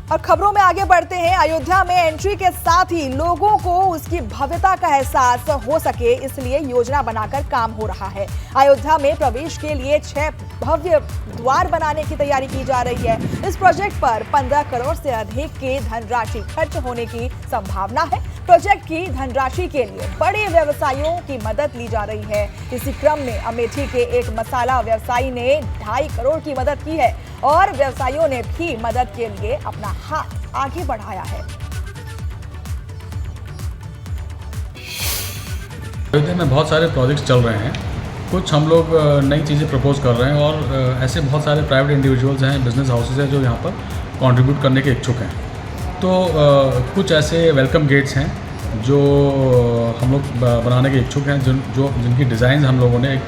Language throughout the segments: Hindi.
और खबरों में आगे बढ़ते हैं। अयोध्या में एंट्री के साथ ही लोगों को उसकी भव्यता का एहसास हो सके, इसलिए योजना बनाकर काम हो रहा है। अयोध्या में प्रवेश के लिए 6 भव्य द्वार बनाने की तैयारी की जा रही है। इस प्रोजेक्ट पर 15 करोड़ से अधिक की धनराशि खर्च होने की संभावना है। प्रोजेक्ट की धनराशि के लिए बड़े व्यवसायियों की मदद ली जा रही है। इसी क्रम में अमेठी के एक मसाला व्यवसायी ने 2.5 करोड़ की मदद की है और व्यवसायियों ने भी मदद के लिए अपना हाथ आगे बढ़ाया है। अयोध्या में बहुत सारे प्रोजेक्ट्स चल रहे हैं। कुछ हम लोग नई चीज़ें प्रपोज कर रहे हैं और ऐसे बहुत सारे प्राइवेट इंडिविजुअल्स हैं, बिजनेस हाउसेज हैं जो यहाँ पर कंट्रीब्यूट करने के इच्छुक हैं। तो कुछ ऐसे वेलकम गेट्स हैं जो हम लोग बनाने के इच्छुक हैं, जिनकी डिज़ाइन हम लोगों ने एक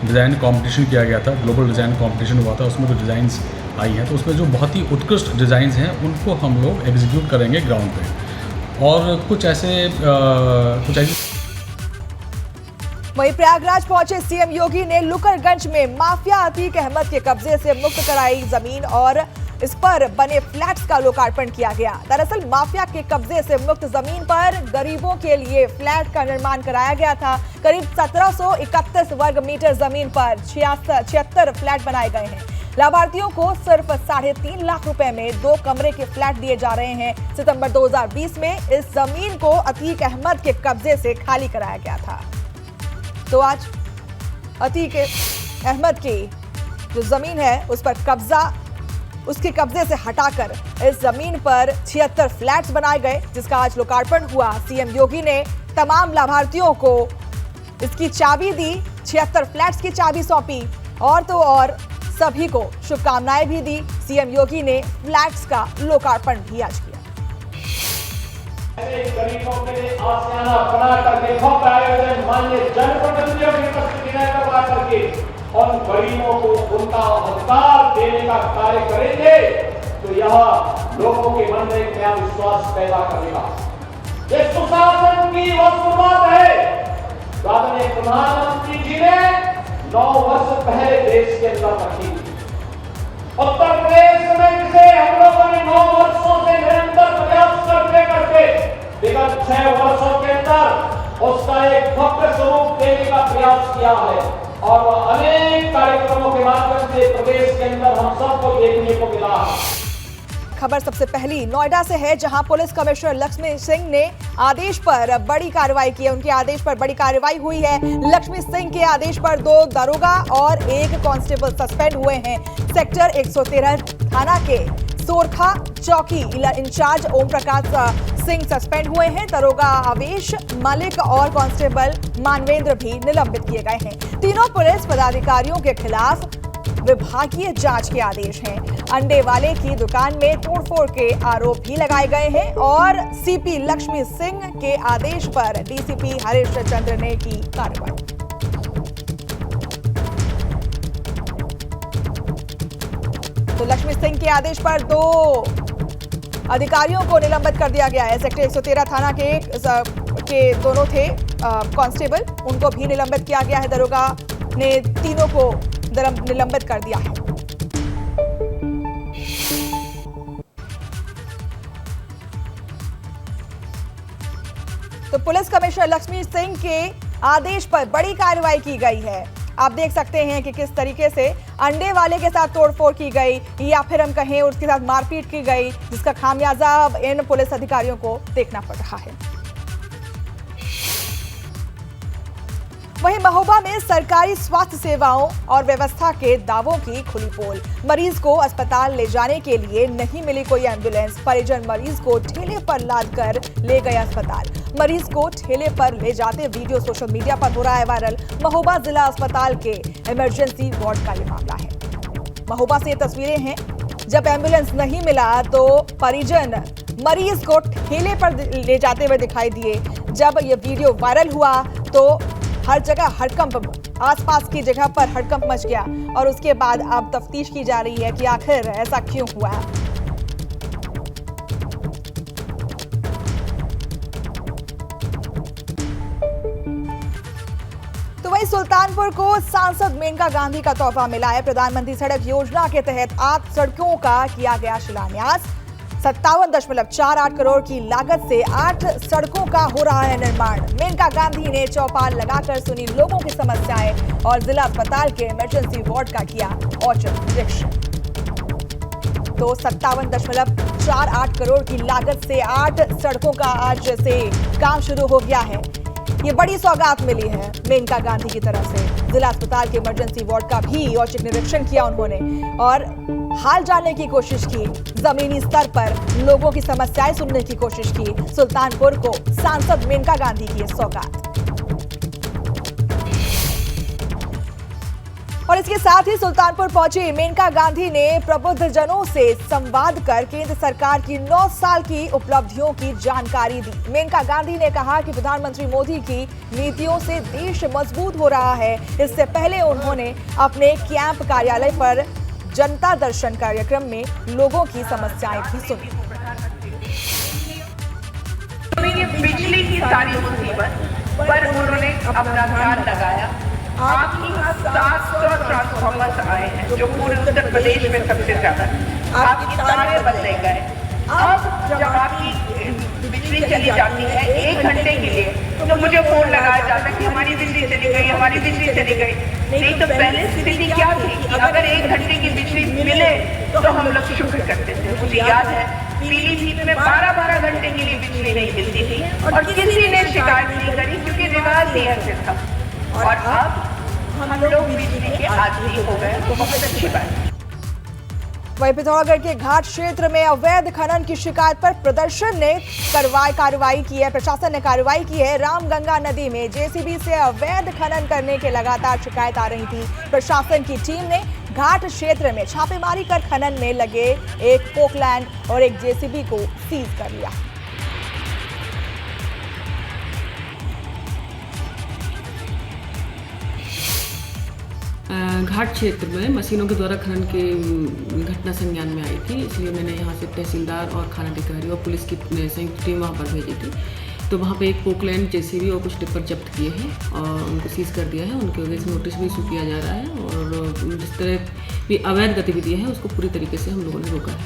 डिज़ाइन कंपटीशन किया गया था, ग्लोबल डिज़ाइन कंपटीशन हुआ था, उसमें जो डिज़ाइंस आई हैं तो उसमें जो बहुत ही उत्कृष्ट डिज़ाइंस हैं उनको हम लोग एग्जीक्यूट करेंगे ग्राउंड पे। और कुछ ऐसे वहीं प्रयागराज पहुंचे सीएम योगी ने लुकरगंज में माफिया अतीक अहमद के कब्जे से मुक्त कराई जमीन और इस पर बने फ्लैट्स का लोकार्पण किया गया। दरअसल माफिया के कब्जे से मुक्त जमीन पर गरीबों के लिए फ्लैट का निर्माण कराया गया था। करीब 1731 वर्ग मीटर जमीन पर 76 फ्लैट बनाए गए हैं। लाभार्थियों को सिर्फ 3.5 लाख रुपए में 2 कमरे के फ्लैट दिए जा रहे हैं। सितंबर 2020 में इस जमीन को अतीक अहमद के कब्जे से खाली कराया गया था। तो आज अतीक अहमद की जो जमीन है उस पर उसके कब्जे से हटाकर इस जमीन पर 76 फ्लैट्स बनाए गए, जिसका आज लोकार्पण हुआ। सीएम योगी ने तमाम लाभार्थियों को इसकी चाबी दी, 76 फ्लैट्स की चाबी सौंपी और तो और सभी को शुभकामनाएं भी दी। सीएम योगी ने फ्लैट्स का लोकार्पण भी आज किया। गरीबों के लिए आसियाना बनाकर देखो का आयोजन माननीय जनप्रतिनिधियों की उपस्थिति में करवा करके और गरीबों को उनका अधिकार देने का कार्य करेंगे तो यह लोगों के मन में एक नया विश्वास पैदा करेगा। ये सुशासन की वो शुरुआत है जो आदरणीय प्रधानमंत्री जी ने 9 वर्ष पहले देश के अंदर रखी। उत्तर प्रदेश में जिसे हम लोगों ने 9 वर्षों से निरंतर प्रयास करते करते विगत 6 वर्षों के अंदर उसका एक भव्य स्वरूप देने का प्रयास किया है और वह अनेक कार्यक्रमों के माध्यम से प्रदेश के अंदर हम सबको देखने को मिला है। खबर सबसे पहली नोएडा से है, जहां पुलिस कमिश्नर लक्ष्मी सिंह ने आदेश पर बड़ी कार्रवाई की है। उनके आदेश पर बड़ी कार्रवाई हुई है। लक्ष्मी सिंह के आदेश पर 2 दरोगा और 1 कांस्टेबल सस्पेंड हुए हैं। सेक्टर 113 थाना के सोरखा चौकी इंचार्ज ओम प्रकाश सिंह सस्पेंड हुए हैं। दरोगा आवेश मलिक और कांस्टेबल मानवेंद्र भी निलंबित किए गए हैं। तीनों पुलिस पदाधिकारियों के खिलाफ विभागीय जांच के आदेश हैं। अंडे वाले की दुकान में तोड़फोड़ के आरोप भी लगाए गए हैं और सीपी लक्ष्मी सिंह के आदेश पर डीसीपी हरीश चंद्र ने की कार्रवाई। तो लक्ष्मी सिंह के आदेश पर 2 अधिकारियों को निलंबित कर दिया गया है। सेक्टर 113 थाना के दोनों थे कांस्टेबल, उनको भी निलंबित किया गया है। दरोगा ने तीनों को निलंबित कर दिया है। तो पुलिस कमिश्नर लक्ष्मी सिंह के आदेश पर बड़ी कार्रवाई की गई है। आप देख सकते हैं कि किस तरीके से अंडे वाले के साथ तोड़फोड़ की गई या फिर हम कहें उसके साथ मारपीट की गई, जिसका खामियाजा अब इन पुलिस अधिकारियों को देखना पड़ रहा है। वहीं महोबा में सरकारी स्वास्थ्य सेवाओं और व्यवस्था के दावों की खुली पोल। मरीज को अस्पताल ले जाने के लिए नहीं मिली कोई एम्बुलेंस। परिजन मरीज को ठेले पर लादकर ले गए अस्पताल। मरीज को ठेले पर ले जाते वीडियो सोशल मीडिया पर हो रहा है वायरल। महोबा जिला अस्पताल के इमरजेंसी वार्ड का ये मामला है। महोबा से ये तस्वीरें हैं, जब एम्बुलेंस नहीं मिला तो परिजन मरीज को ठेले पर ले जाते हुए दिखाई दिए। जब ये वीडियो वायरल हुआ तो हर जगह हड़कंप, आसपास की जगह पर हड़कंप मच गया और उसके बाद अब तफ्तीश की जा रही है कि आखिर ऐसा क्यों हुआ है। तो वहीं सुल्तानपुर को सांसद मेनका गांधी का तोहफा मिला है। प्रधानमंत्री सड़क योजना के तहत 8 सड़कों का किया गया शिलान्यास। 57.48 करोड़ की लागत से 8 सड़कों का हो रहा है निर्माण। मेनका गांधी ने चौपाल लगाकर सुनी लोगों की समस्याएं और जिला अस्पताल के इमरजेंसी वार्ड का किया औचक निरीक्षण। तो 57.48 करोड़ की लागत से 8 सड़कों का आज से काम शुरू हो गया है। ये बड़ी सौगात मिली है मेनका गांधी की तरफ से। जिला अस्पताल के इमरजेंसी वार्ड का भी औचक निरीक्षण किया उन्होंने और हाल जानने की कोशिश की, जमीनी स्तर पर लोगों की समस्याएं सुनने की कोशिश की। सुल्तानपुर को सांसद मेनका गांधी की सौगात। और इसके साथ ही सुल्तानपुर पहुंची मेनका गांधी ने प्रबुद्ध जनों से संवाद कर केंद्र सरकार की 9 साल की उपलब्धियों की जानकारी दी। मेनका गांधी ने कहा कि प्रधानमंत्री मोदी की नीतियों से देश मजबूत हो रहा है। इससे पहले उन्होंने अपने कैंप कार्यालय पर जनता दर्शन कार्यक्रम में लोगों की समस्याएं भी सुनी। बिजली की सारी मुसीबत पर उन्होंने अपना ध्यान लगाया। आपके यहाँ 700 ट्रांसफॉर्मर्स आए हैं जो पूरे उत्तर प्रदेश में सबसे ज्यादा है। आपके तारे बदले गए। अब जब आपकी बिजली चली जाती है 1 घंटे के लिए तो मुझे फोन लगाया जाता है कि हमारी बिजली चली गई, हमारी बिजली चली गई। नहीं तो पहले स्थिति क्या थी कि अगर 1 घंटे की बिजली मिले तो हम लोग शुक्र करते थे। मुझे याद है पीलीभीत में 12-12 घंटे के लिए बिजली नहीं मिलती थी और किसी ने शिकायत नहीं करी क्योंकि रिवाज ही ऐसे था। और अब हम लोग बिजली के आदी हो गए, तो बहुत अच्छी बात है। वहीं पिथौरागढ़ के घाट क्षेत्र में अवैध खनन की शिकायत पर प्रदर्शन ने कार्रवाई की है। प्रशासन ने कार्रवाई की है। रामगंगा नदी में जेसीबी से अवैध खनन करने के लगातार शिकायत आ रही थी। प्रशासन की टीम ने घाट क्षेत्र में छापेमारी कर खनन में लगे एक पोकलैंड और एक जेसीबी को सीज कर लिया। घाट क्षेत्र में मशीनों के द्वारा खनन की घटना संज्ञान में आई थी, इसलिए मैंने यहाँ से तहसीलदार और खाना अधिकारी और पुलिस की संयुक्त टीम वहाँ पर भेजी थी। तो वहाँ पे एक पोकलैंड जेसीबी और कुछ टिप्पर जब्त किए हैं और उनको सीज कर दिया है। उनके वजह से नोटिस भी इशू किया जा रहा है और जिस तरह की अवैध गतिविधियाँ हैं उसको पूरी तरीके से हम लोगों ने रोका है।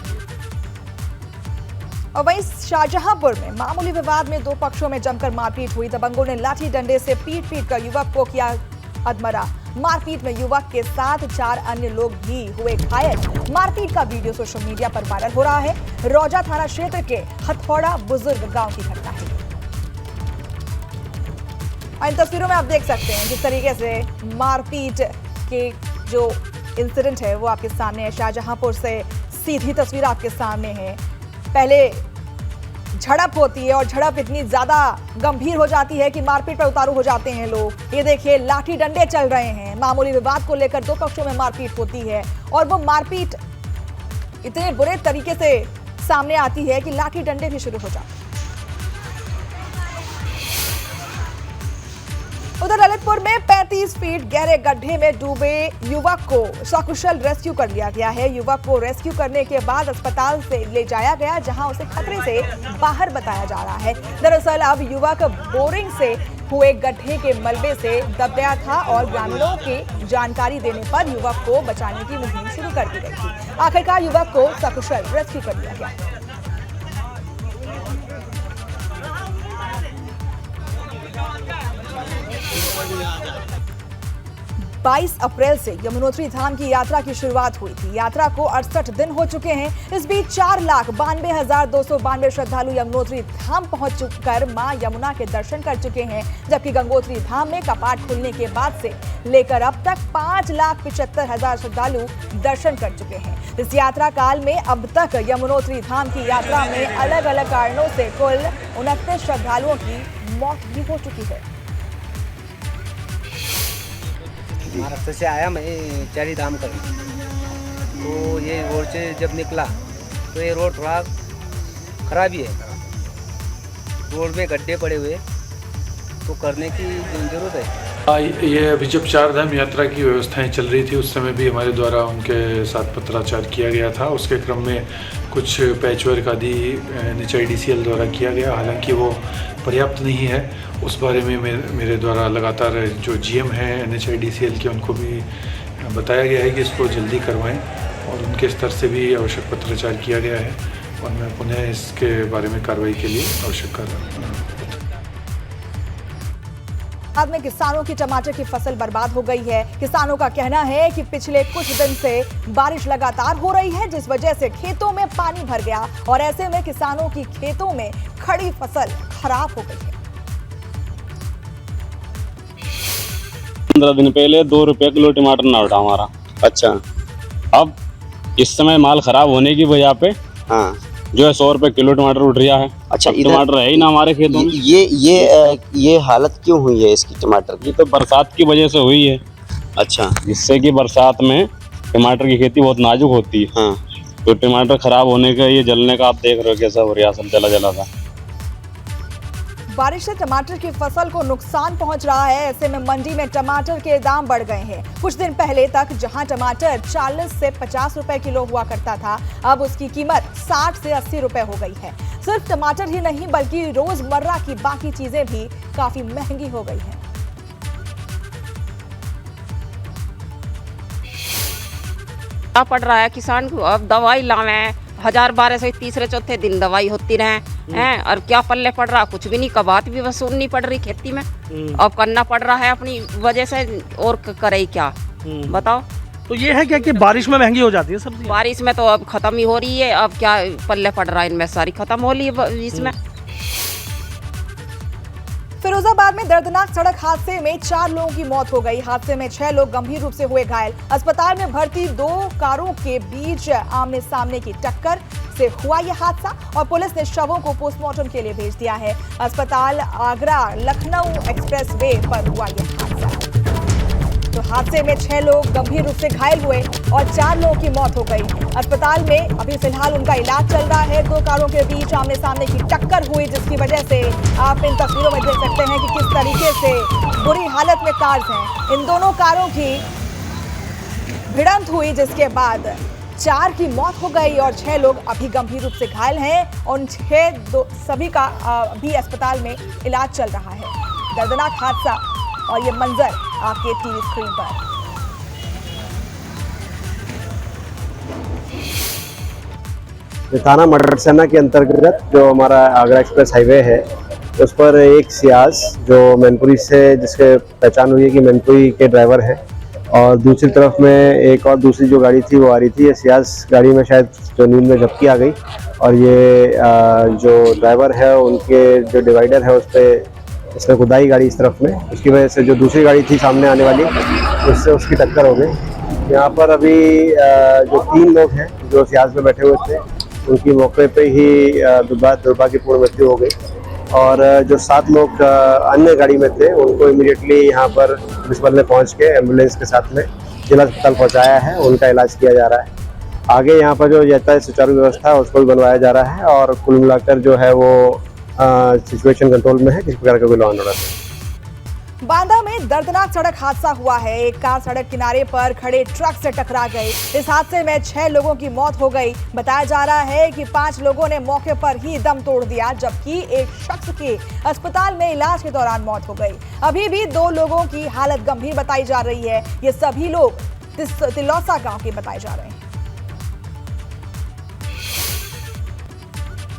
और वहीं शाहजहांपुर में मामूली विवाद में 2 पक्षों में जमकर मारपीट हुई। दबंगों ने लाठी डंडे से पीट कर युवक को किया अधमरा। मारपीट में युवक के साथ 4 अन्य लोग भी हुए घायल। मारपीट का वीडियो सोशल मीडिया पर वायरल हो रहा है। रौजा थाना क्षेत्र के हथौड़ा बुजुर्ग गांव की घटना है। इन तस्वीरों में आप देख सकते हैं जिस तरीके से मारपीट के जो इंसिडेंट है वो आपके सामने है। शाहजहांपुर से सीधी तस्वीर आपके सामने है। पहले झड़प होती है और झड़प इतनी ज्यादा गंभीर हो जाती है कि मारपीट पर उतारू हो जाते हैं लोग। ये देखिए लाठी डंडे चल रहे हैं। मामूली विवाद को लेकर 2 पक्षों में मारपीट होती है और वो मारपीट इतने बुरे तरीके से सामने आती है कि लाठी डंडे भी शुरू हो जाते हैं। उधर ललितपुर में 35 फीट गहरे गड्ढे में डूबे युवक को सकुशल रेस्क्यू कर लिया गया है। युवक को रेस्क्यू करने के बाद अस्पताल से ले जाया गया जहां उसे खतरे से बाहर बताया जा रहा है। दरअसल अब युवक बोरिंग से हुए गड्ढे के मलबे से दब गया था और ग्रामीणों की जानकारी देने पर युवक को बचाने की मुहिम शुरू कर दी गई थी। आखिरकार युवक को सकुशल रेस्क्यू कर लिया गया। 22 अप्रैल से यमुनोत्री धाम की यात्रा की शुरुआत हुई थी। यात्रा को 68 दिन हो चुके हैं। इस बीच 4,92,292 श्रद्धालु यमुनोत्री धाम पहुंच कर मां यमुना के दर्शन कर चुके हैं, जबकि गंगोत्री धाम में कपाट खुलने के बाद से लेकर अब तक 5,75,000 श्रद्धालु दर्शन कर चुके हैं। इस यात्रा काल में अब तक यमुनोत्री धाम की यात्रा में अलग अलग कारणों से कुल 29 श्रद्धालुओं की मौत भी हो चुकी है। महाराष्ट्र से आया मैं चारी धाम कर, तो ये रोड से जब निकला तो ये रोड थोड़ा खराब ही है। रोड में गड्ढे पड़े हुए, तो करने की जरूरत है। ये अभी जब 4 धाम यात्रा की व्यवस्थाएं चल रही थी उस समय भी हमारे द्वारा उनके साथ पत्राचार किया गया था। उसके क्रम में कुछ पैचवर्क आदि NHIDCL द्वारा किया गया, हालांकि वो पर्याप्त नहीं है। उस बारे में मेरे द्वारा लगातार जो GM हैं NHIDCL के, उनको भी बताया गया है कि इसको जल्दी करवाएं और उनके स्तर से भी आवश्यक पत्राचार किया गया है और मैं पुनः इसके बारे में कार्रवाई के लिए आवश्यक कार्रवाई। बाद में किसानों की टमाटर की फसल बर्बाद हो गई है। किसानों का कहना है कि पिछले कुछ दिन से बारिश लगातार हो रही है, जिस वजह से खेतों में पानी भर गया और ऐसे में किसानों की खेतों में खड़ी फसल खराब हो गई है। 15 दिन पहले 2 रुपये किलो टमाटर ना उठा हमारा। अच्छा। अब इस समय माल खराब होने की वजह पे हाँ। जो है 100 रुपये किलो टमाटर उठ रहा है। अच्छा, अब टमाटर है ही ना हमारे खेतों में। ये हालत क्यों हुई है इसकी टमाटर की? ये तो बरसात की वजह से हुई है। अच्छा। जिससे कि बरसात में टमाटर की खेती बहुत नाजुक होती है। हाँ। तो टमाटर खराब होने का, ये जलने का आप देख रहे हो कैसा हो रहा है, सब जला जला था। बारिश से टमाटर की फसल को नुकसान पहुंच रहा है। ऐसे में मंडी में टमाटर के दाम बढ़ गए हैं। कुछ दिन पहले तक जहां टमाटर 40 से 50 रुपए किलो हुआ करता था, अब उसकी कीमत 60 से 80 रुपए हो गई है। सिर्फ टमाटर ही नहीं बल्कि रोजमर्रा की बाकी चीजें भी काफी महंगी हो गई हैं। पड़ रहा है किसान को, अब दवाई लावे 1000-1200 तीसरे चौथे दिन दवाई होती रहे हैं, और क्या पल्ले पड़ रहा, कुछ भी नहीं। कबात भी वसूलनी पड़ रही खेती में, अब करना पड़ रहा है अपनी वजह से, और करे क्या बताओ। तो ये है क्या कि बारिश में महंगी हो जाती है सब्जी? बारिश में तो अब खत्म ही हो रही है, अब क्या पल्ले पड़ रहा है, इनमें सारी खत्म हो रही है इसमें। फिरोजाबाद में दर्दनाक सड़क हादसे में 4 लोगों की मौत हो गई। हादसे में 6 लोग गंभीर रूप से हुए घायल। अस्पताल में भर्ती 2 कारों के बीच आमने सामने की टक्कर से हुआ यह हादसा और पुलिस ने शवों को पोस्टमार्टम के लिए भेज दिया है। अस्पताल आगरा लखनऊ एक्सप्रेसवे पर हुआ यह हादसा। तो हादसे में 6 लोग गंभीर रूप से घायल हुए और 4 लोगों की मौत हो गई। अस्पताल में अभी फिलहाल उनका इलाज चल रहा है। 2 कारों के बीच आमने सामने की टक्कर हुई, जिसकी वजह से आप इन तस्वीरों में देख सकते हैं कि किस तरीके से बुरी हालत में कार्स हैं। इन दोनों कारों की भिड़ंत हुई, जिसके बाद 4 की मौत हो गई और 6 लोग अभी गंभीर रूप से घायल हैं और सभी का अभी अस्पताल में इलाज चल रहा है। दर्दनाक हादसा और ये मंजर आपके टीवी स्क्रीन पर। थाना मडरसेना के अंतर्गत जो हमारा आगरा एक्सप्रेस हाईवे है, उस पर एक सियाज जो मैनपुरी से, जिसके पहचान हुई है कि मैनपुरी के ड्राइवर हैं, और दूसरी तरफ में एक और दूसरी जो गाड़ी थी वो आ रही थी। ये सियाज गाड़ी में शायद जो नींद में झपकी आ गई और ये जो ड्राइवर है उनके जो डिवाइडर है उस पर इसने खुदाई गाड़ी इस तरफ में, उसकी वजह से जो दूसरी गाड़ी थी सामने आने वाली, उससे उसकी टक्कर हो गई। यहाँ पर अभी जो 3 लोग हैं जो सियाज में बैठे हुए थे, उनकी मौके पे ही दुर्भाग्यपूर्ण मृत्यु हो गई और जो 7 लोग अन्य गाड़ी में थे उनको इमीडिएटली यहाँ पर पुलिस बल ने पहुँच के एम्बुलेंस के साथ में जिला अस्पताल पहुँचाया है। उनका इलाज किया जा रहा है। आगे यहाँ पर जो यातायात सुचारू व्यवस्था है उसको भी बनवाया जा रहा है और कुल मिलाकर जो है वो सिचुएशन कंट्रोल में है, किसी प्रकार का कोई लॉ एंड ऑर्डर नहीं। बांदा में दर्दनाक सड़क हादसा हुआ है। एक कार सड़क किनारे पर खड़े ट्रक से टकरा गई। इस हादसे में 6 लोगों की मौत हो गई। बताया जा रहा है कि 5 लोगों ने मौके पर ही दम तोड़ दिया, जबकि एक शख्स की अस्पताल में इलाज के दौरान मौत हो गई। अभी भी 2 लोगों की हालत गंभीर बताई जा रही है। ये सभी लोग तिलौसा गांव के बताए जा रहे हैं।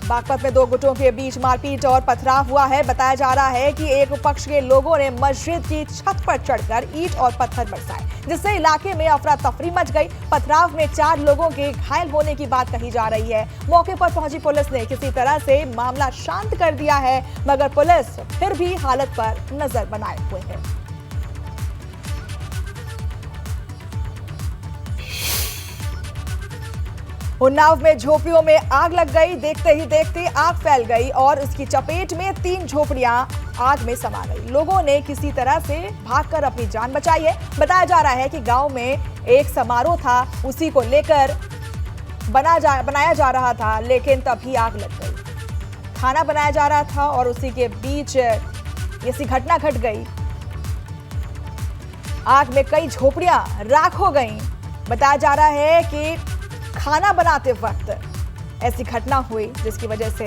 बागपत में 2 गुटों के बीच मारपीट और पथराव हुआ है। बताया जा रहा है कि एक पक्ष के लोगों ने मस्जिद की छत पर चढ़कर ईंट और पत्थर बरसाए, जिससे इलाके में अफरा तफरी मच गई। पथराव में 4 लोगों के घायल होने की बात कही जा रही है। मौके पर पहुंची पुलिस ने किसी तरह से मामला शांत कर दिया है, मगर पुलिस फिर भी हालत पर नजर बनाए हुए है। उन्नाव में झोपड़ियों में आग लग गई। देखते ही देखते आग फैल गई और उसकी चपेट में 3 झोपड़ियां आग में समा गई। लोगों ने किसी तरह से भागकर अपनी जान बचाई है। बताया जा रहा है कि गांव में एक समारोह था, उसी को लेकर बनाया जा रहा था, लेकिन तभी आग लग गई। खाना बनाया जा रहा था और उसी के बीच ऐसी घटना घट गई। आग में कई झोपड़ियां राख हो गईं। बताया जा रहा है कि खाना बनाते वक्त ऐसी घटना हुई, जिसकी वजह से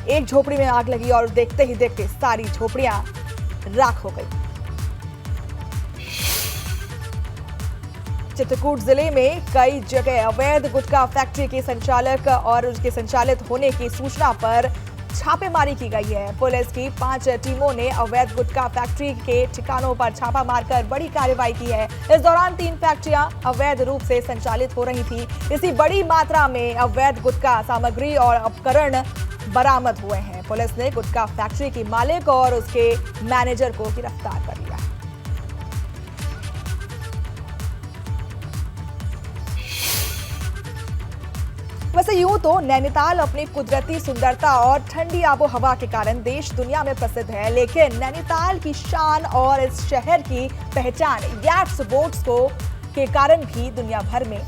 एक झोपड़ी में आग लगी और देखते ही देखते सारी झोपड़ियां राख हो गई। चित्रकूट जिले में कई जगह अवैध गुटखा फैक्ट्री के संचालक और उसके संचालित होने की सूचना पर छापेमारी की गई है। पुलिस की 5 टीमों ने अवैध गुटखा फैक्ट्री के ठिकानों पर छापा मारकर बड़ी कार्रवाई की है। इस दौरान 3 फैक्ट्रियां अवैध रूप से संचालित हो रही थी। इसी बड़ी मात्रा में अवैध गुटखा सामग्री और उपकरण बरामद हुए हैं। पुलिस ने गुटखा फैक्ट्री की मालिक और उसके मैनेजर को गिरफ्तार कर लिया। वैसे यूं तो नैनीताल अपनी कुदरती सुंदरता और ठंडी आबोहवा के कारण देश दुनिया में प्रसिद्ध है, लेकिन नैनीताल की शान और इस शहर की पहचान याट्स बोट्स को के कारण भी दुनिया भर में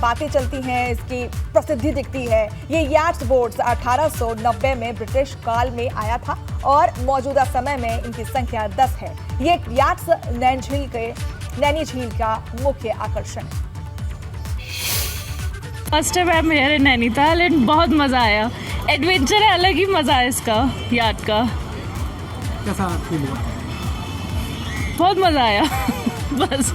बातें चलती हैं, इसकी प्रसिद्धि दिखती है। ये याट्स बोट्स 1890 में ब्रिटिश काल में आया था और मौजूदा समय में इनकी संख्या 10 है। ये याट्स नैनी झील का मुख्य आकर्षण है। फर्स्ट टाइम है मेरे नैनीताल एंड बहुत मज़ा आया। एडवेंचर है, अलग ही मज़ा है इसका, याद का। कैसा फील हुआ? बहुत मज़ा आया बस।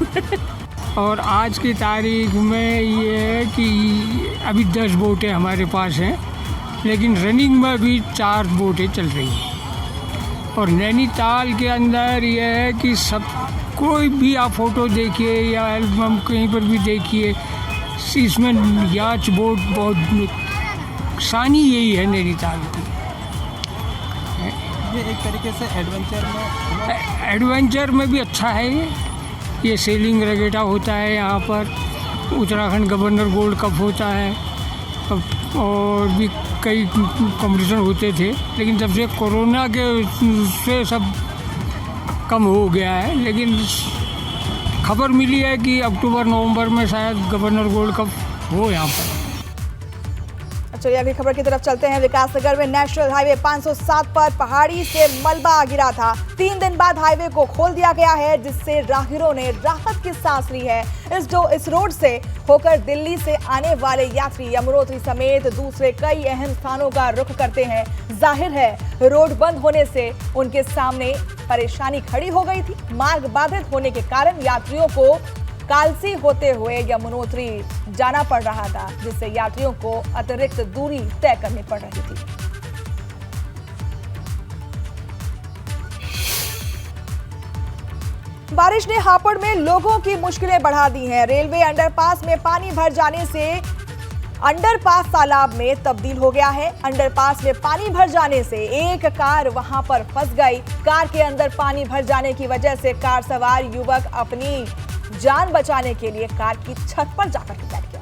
और आज की तारीख में ये है कि अभी 10 बोटें हमारे पास हैं, लेकिन रनिंग में भी 4 बोटें चल रही हैं। और नैनीताल के अंदर ये है कि सब कोई भी आप फ़ोटो देखिए या एल्बम कहीं पर भी देखिए, इसमें याच बोट बहुत शानी यही है नैनीताल की। ये एक तरीके से एडवेंचर में भी अच्छा है। ये सेलिंग रेगेटा होता है यहाँ पर, उत्तराखंड गवर्नर गोल्ड कप होता है और भी कई कंपटीशन होते थे, लेकिन जब से कोरोना के से सब कम हो गया है। लेकिन खबर मिली है कि अक्टूबर-नवंबर में शायद गवर्नर गोल्ड कप हो यहाँ पर। चलिए अगली खबर की तरफ चलते हैं। विकासनगर में नेशनल हाईवे 507 पर पहाड़ी से मलबा गिरा था। 3 दिन बाद हाईवे को खोल दिया गया है, जिससे राहगीरों ने राहत की सांस ली है। इस रोड से होकर दिल्ली से आने वाले यात्री यमुनोत्री समेत दूसरे कई अहम स्थानों का रुख करते हैं। जाहिर है रोड बंद होने से उनके सामने परेशानी खड़ी हो गई थी। मार्ग बाधित होने के कारण यात्रियों को कालसी होते हुए यमुनोत्री जाना पड़ रहा था, जिससे यात्रियों को अतिरिक्त दूरी तय करनी पड़ रही थी। बारिश ने हापुड़ में लोगों की मुश्किलें बढ़ा दी हैं। रेलवे अंडरपास में पानी भर जाने से अंडरपास तालाब में तब्दील हो गया है। अंडरपास में पानी भर जाने से एक कार वहां पर फंस गई। कार के अंदर पानी भर जाने की वजह से कार सवार युवक अपनी जान बचाने के लिए कार की छत पर जाकर बैठ गया।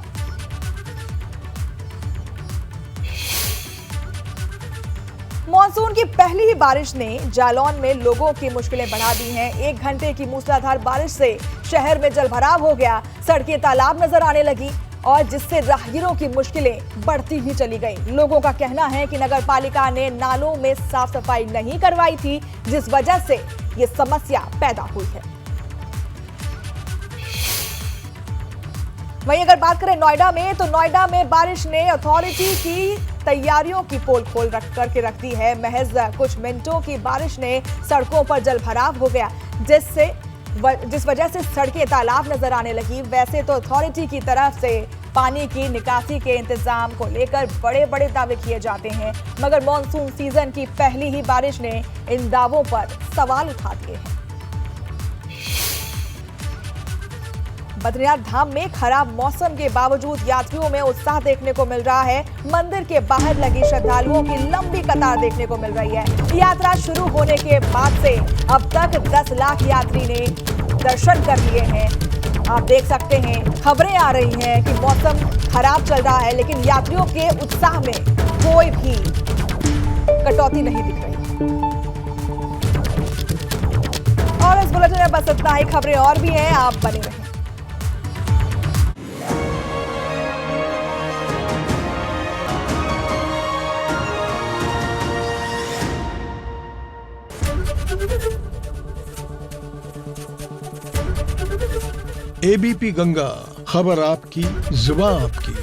मॉनसून की पहली ही बारिश ने जालौन में लोगों की मुश्किलें बढ़ा दी हैं। 1 घंटे की मूसलाधार बारिश से शहर में जलभराव हो गया, सड़कें तालाब नजर आने लगी और जिससे राहगीरों की मुश्किलें बढ़ती ही चली गई। लोगों का कहना है कि नगर पालिका ने नालों में साफ सफाई नहीं करवाई थी, जिस वजह से ये समस्या पैदा हुई है। वहीं अगर बात करें नोएडा में, तो नोएडा में बारिश ने अथॉरिटी की तैयारियों की पोल खोल करके रख दी है। महज कुछ मिनटों की बारिश ने सड़कों पर जलभराव हो गया, जिस वजह से सड़कें तालाब नजर आने लगी। वैसे तो अथॉरिटी की तरफ से पानी की निकासी के इंतजाम को लेकर बड़े बड़े दावे किए जाते हैं, मगर मॉनसून सीजन की पहली ही बारिश ने इन दावों पर सवाल उठा दिए हैं। बद्रीनाथ धाम में खराब मौसम के बावजूद यात्रियों में उत्साह देखने को मिल रहा है। मंदिर के बाहर लगी श्रद्धालुओं की लंबी कतार देखने को मिल रही है। यात्रा शुरू होने के बाद से अब तक 10 लाख यात्री ने दर्शन कर लिए हैं। आप देख सकते हैं, खबरें आ रही हैं कि मौसम खराब चल रहा है, लेकिन यात्रियों के उत्साह में कोई भी कटौती नहीं दिख रही। और इस बुलेटिन में बस इतना ही। खबरें और भी हैं, आप बने रहें। एबीपी गंगा, खबर आपकी, जुबान आपकी।